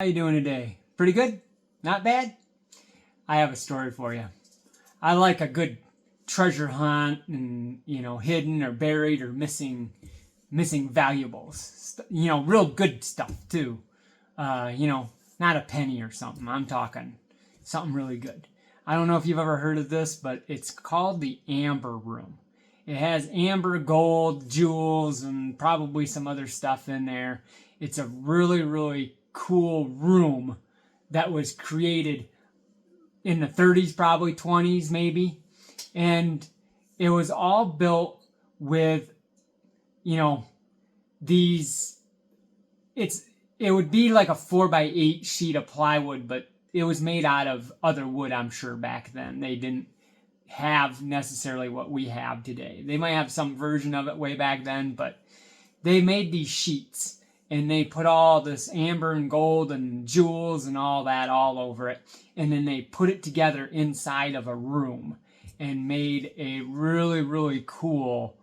How you doing today? Pretty good? Not bad? I have a story for you. I like a good treasure hunt and, hidden or buried or missing valuables. Real good stuff too. Not a penny or something. I'm talking something really good. I don't know if you've ever heard of this, but it's called the Amber Room. It has amber, gold, jewels, and probably some other stuff in there. It's a really, really cool room that was created in the 30s, probably 20s maybe. And it was all built with, these, it would be like a 4x8 sheet of plywood, but it was made out of other wood, I'm sure, back then. They didn't have necessarily what we have today. They might have some version of it way back then, but they made these sheets and they put all this amber and gold and jewels and all that all over it. And then they put it together inside of a room and made a really, really cool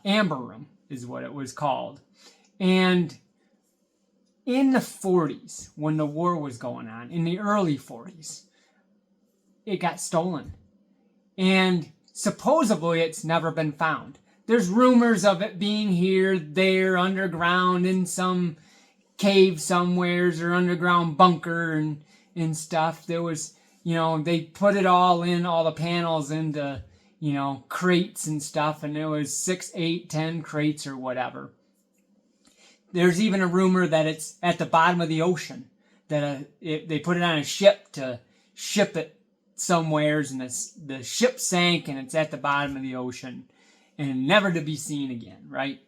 amber room is what it was called. And in the 40s, when the war was going on, in the early 40s, it got stolen. And supposedly it's never been found. There's rumors of it being here, there, underground, in some cave somewheres or underground bunker and stuff. There was, they put it all in, all the panels into, crates and stuff, and there was 6, 8, 10 crates or whatever. There's even a rumor that it's at the bottom of the ocean, that they put it on a ship to ship it somewheres, and the ship sank and it's at the bottom of the ocean and never to be seen again, right?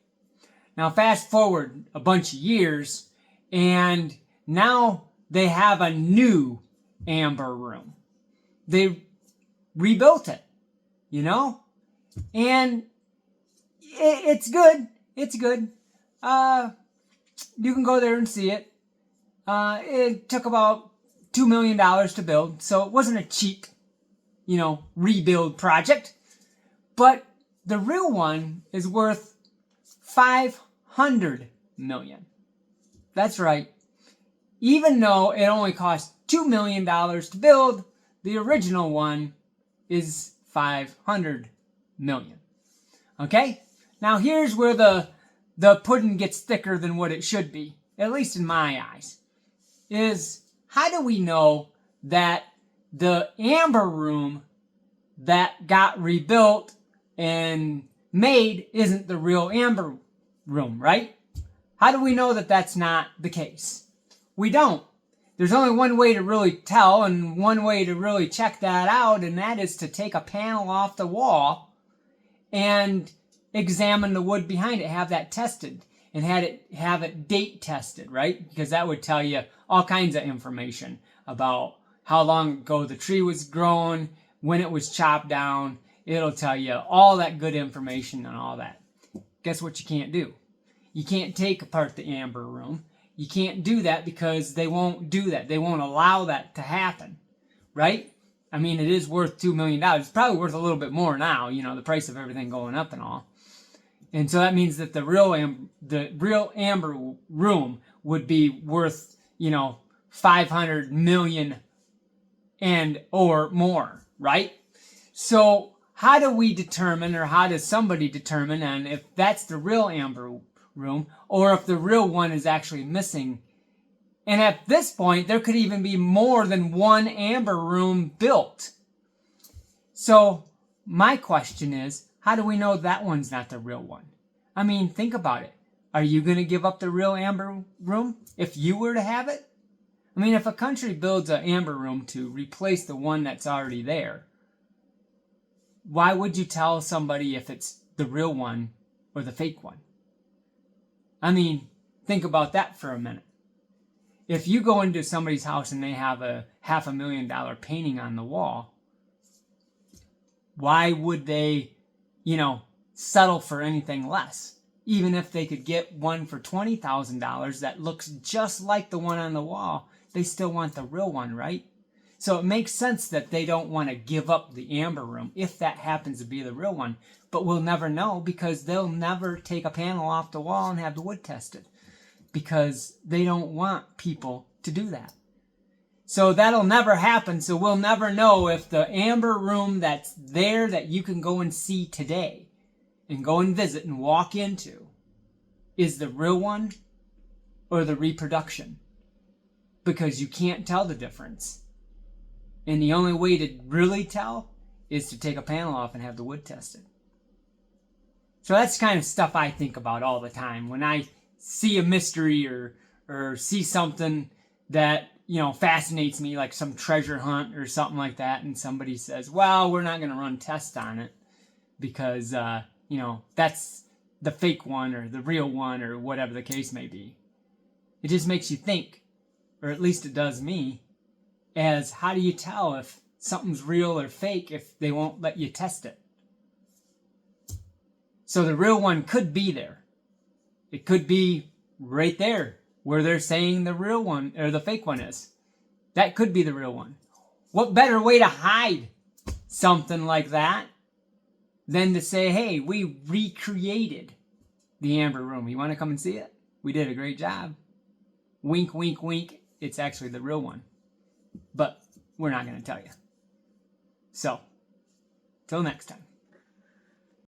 Now fast forward a bunch of years, and now they have a new amber room. They rebuilt it, and it's good. It's good. You can go there and see it. It took about $2 million to build, so it wasn't a cheap, rebuild project. But the real one is worth $500 million. That's right. Even though it only cost $2 million to build, the original one is $500 million. Okay? Now here's where the pudding gets thicker than what it should be, at least in my eyes, is how do we know that the amber room that got rebuilt and made isn't the real amber room, right? How do we know that that's not the case? We don't. There's only one way to really tell and one way to really check that out, and that is to take a panel off the wall and examine the wood behind it, have that tested, and have it date tested, right? Because that would tell you all kinds of information about how long ago the tree was grown, when it was chopped down. It'll tell you all that good information and all that. Guess what you can't do? You can't take apart the amber room. You can't do that because they won't do that. They won't allow that to happen, right? I mean, it is worth $2 million. It's probably worth a little bit more now, the price of everything going up and all. And so that means that the real amber room would be worth, 500 million and or more, right? So how do we determine, or how does somebody determine, and if that's the real amber room, or if the real one is actually missing? And at this point, there could even be more than one amber room built. So my question is, how do we know that one's not the real one? I mean, think about it. Are you going to give up the real amber room if you were to have it? I mean, if a country builds an amber room to replace the one that's already there, why would you tell somebody if it's the real one or the fake one? I mean, think about that for a minute. If you go into somebody's house and they have a $500,000 painting on the wall, why would they, settle for anything less? Even if they could get one for $20,000 that looks just like the one on the wall, they still want the real one, right? So it makes sense that they don't want to give up the amber room if that happens to be the real one. But we'll never know because they'll never take a panel off the wall and have the wood tested. Because they don't want people to do that. So that'll never happen. So we'll never know if the amber room that's there that you can go and see today and go and visit and walk into is the real one or the reproduction. Because you can't tell the difference. And the only way to really tell is to take a panel off and have the wood tested. So that's the kind of stuff I think about all the time. When I see a mystery or see something that, fascinates me, like some treasure hunt or something like that, and somebody says, well, we're not going to run tests on it because, that's the fake one or the real one or whatever the case may be. It just makes you think, or at least it does me, as how do you tell if something's real or fake if they won't let you test it? So the real one could be there. It could be right there where they're saying the real one or the fake one is. That could be the real one. What better way to hide something like that than to say, hey, we recreated the amber room. You want to come and see it? We did a great job. Wink, wink, wink. It's actually the real one. But we're not going to tell you. So, till next time.